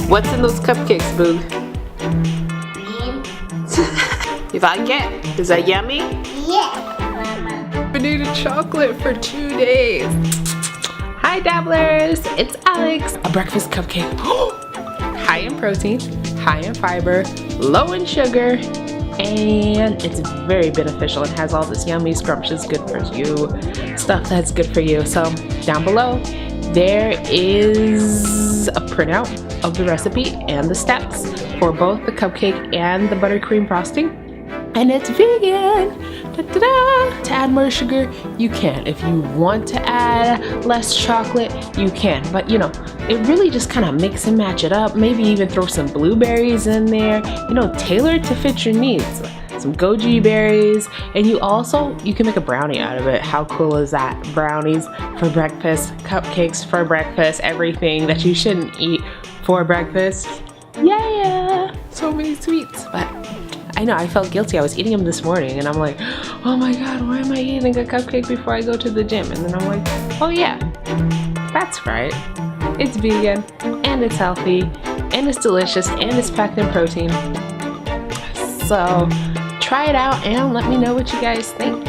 What's in those cupcakes, Boog? You like it? Is that yummy? Yeah. Banana chocolate for 2 days. Hi dabblers, it's Alex. A breakfast cupcake. High in protein, high in fiber, low in sugar, and it's very beneficial. It has all this yummy, scrumptious, good for you stuff that's good for you. So down below, there is a printout of the recipe and the steps for both the cupcake and the buttercream frosting. And it's vegan. Da-da-da. To add more sugar, you can. If you want to add less chocolate, you can. But you know, it really just kind of mix and match it up. Maybe even throw some blueberries in there. You know, tailor to fit your needs. Some goji berries, and you can make a brownie out of it. How cool is that? Brownies for breakfast, cupcakes for breakfast, everything that you shouldn't eat for breakfast. Yeah, so many sweets. But I know I felt guilty. I was eating them this morning, and I'm like, oh my god, why am I eating a cupcake before I go to the gym? And then I'm like, oh yeah, that's right. It's vegan, and it's healthy, and it's delicious, and it's packed in protein. So try it out and let me know what you guys think.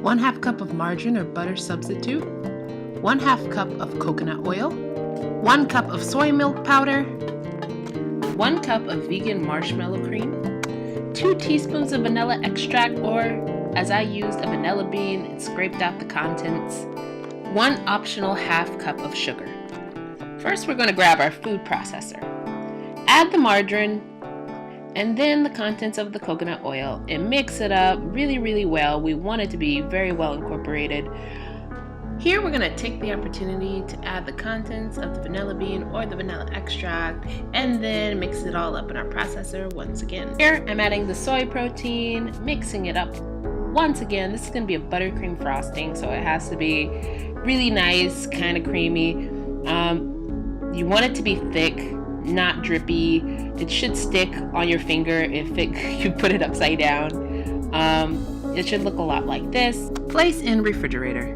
1/2 cup of margarine or butter substitute, 1/2 cup of coconut oil, 1 cup of soy milk powder, 1 cup of vegan marshmallow cream, 2 teaspoons of vanilla extract, or as I used a vanilla bean and scraped out the contents, 1 optional 1/2 cup of sugar. First, we're going to grab our food processor. Add the margarine and then the contents of the coconut oil and mix it up really well. We want it to be very well incorporated. Here we're going to take the opportunity to add the contents of the vanilla bean or the vanilla extract and then mix it all up in our processor once again. Here I'm adding the soy protein, mixing it up once again. This is going to be a buttercream frosting, so it has to be really nice, kind of creamy. You want it to be thick, not drippy. It should stick on your finger if you put it upside down. It should look a lot like this. Place in refrigerator.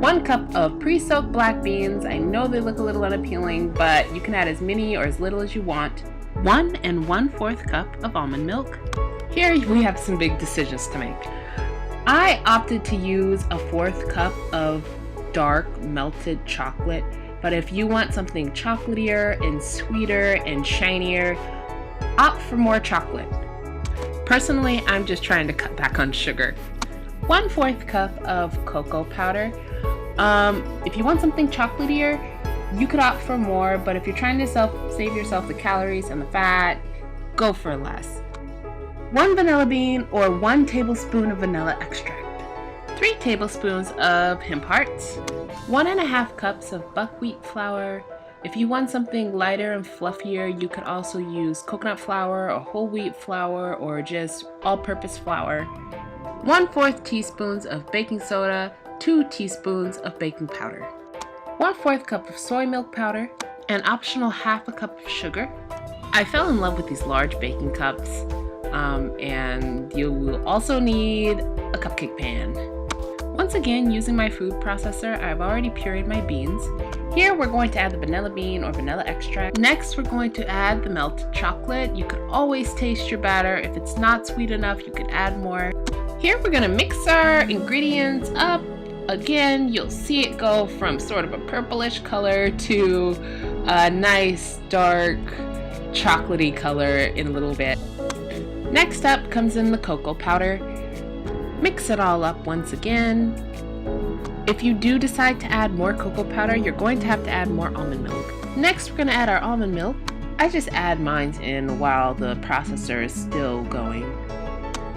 1 cup of pre-soaked black beans. I know they look a little unappealing, but you can add as many or as little as you want. 1 1/4 cup of almond milk. Here we have some big decisions to make. I opted to use a 1/4 cup of dark melted chocolate, but if you want something chocolatier and sweeter and shinier, opt for more chocolate. Personally, I'm just trying to cut back on sugar. 1/4 cup of cocoa powder. If you want something chocolatier, you could opt for more, but if you're trying to save yourself the calories and the fat, go for less. 1 vanilla bean or 1 tablespoon of vanilla extract. 3 tablespoons of hemp hearts, 1 1/2 cups of buckwheat flour. If you want something lighter and fluffier, you could also use coconut flour or whole wheat flour or just all-purpose flour. 1/4 teaspoons of baking soda, 2 teaspoons of baking powder, 1/4 cup of soy milk powder, an optional 1/2 cup of sugar. I fell in love with these large baking cups, and you will also need a cupcake pan. Once again, using my food processor, I've already pureed my beans. Here we're going to add the vanilla bean or vanilla extract. Next, we're going to add the melted chocolate. You could always taste your batter. If it's not sweet enough, you could add more. Here we're going to mix our ingredients up. Again, you'll see it go from sort of a purplish color to a nice dark chocolatey color in a little bit. Next up comes in the cocoa powder. Mix it all up once again. If you do decide to add more cocoa powder, you're going to have to add more almond milk. Next, we're going to add our almond milk. I just add mine in while the processor is still going.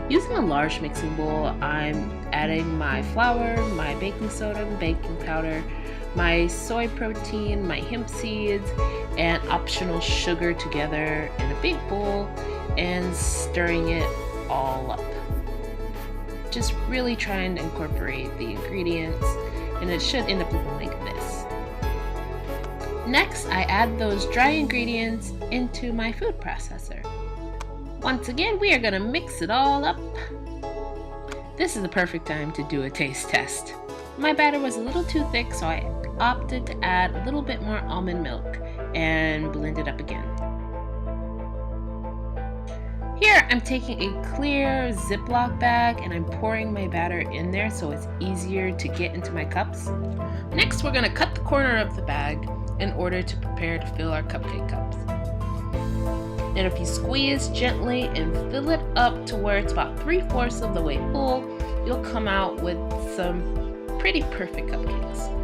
Using a large mixing bowl, I'm adding my flour, my baking soda, and baking powder, my soy protein, my hemp seeds, and optional sugar together in a big bowl and stirring it all up. Just really trying to incorporate the ingredients, and it should end up looking like this. Next, I add those dry ingredients into my food processor. Once again, we are going to mix it all up. This is the perfect time to do a taste test. My batter was a little too thick, so I opted to add a little bit more almond milk and blend it up again. Here I'm taking a clear Ziploc bag and I'm pouring my batter in there so it's easier to get into my cups. Next we're going to cut the corner of the bag in order to prepare to fill our cupcake cups. And if you squeeze gently and fill it up to where it's about 3/4 of the way full, you'll come out with some pretty perfect cupcakes.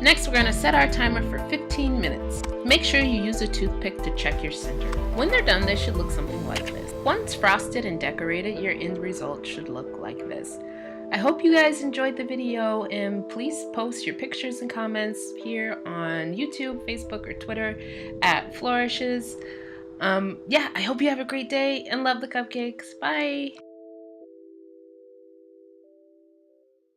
Next, we're going to set our timer for 15 minutes. Make sure you use a toothpick to check your center. When they're done, they should look something like this. Once frosted and decorated, your end result should look like this. I hope you guys enjoyed the video, and please post your pictures and comments here on YouTube, Facebook, or Twitter at Flourishes. I hope you have a great day and love the cupcakes. Bye!